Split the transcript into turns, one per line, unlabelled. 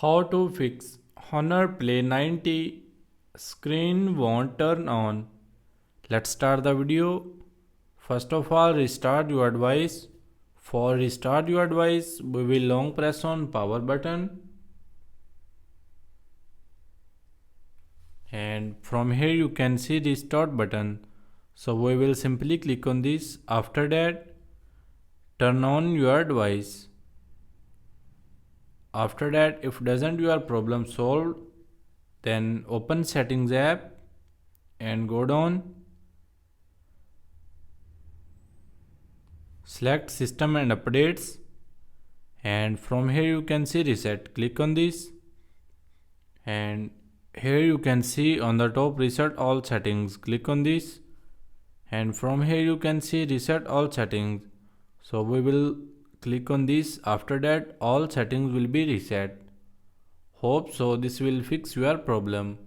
How to fix Honor Play 90 screen won't turn on. Let's start the video. First of all, restart your device. For restart your device, we will long press on power button. And from here you can see restart button. So we will simply click on this. After that, turn on your device. After that, if doesn't your problem solved, then open settings app and go down, select system and updates, and from here you can see reset. Click on this, and here you can see on the top reset all settings. Click on this, and from here you can see reset all settings. So we will click on this. After that, all settings will be reset. Hope so this will fix your problem.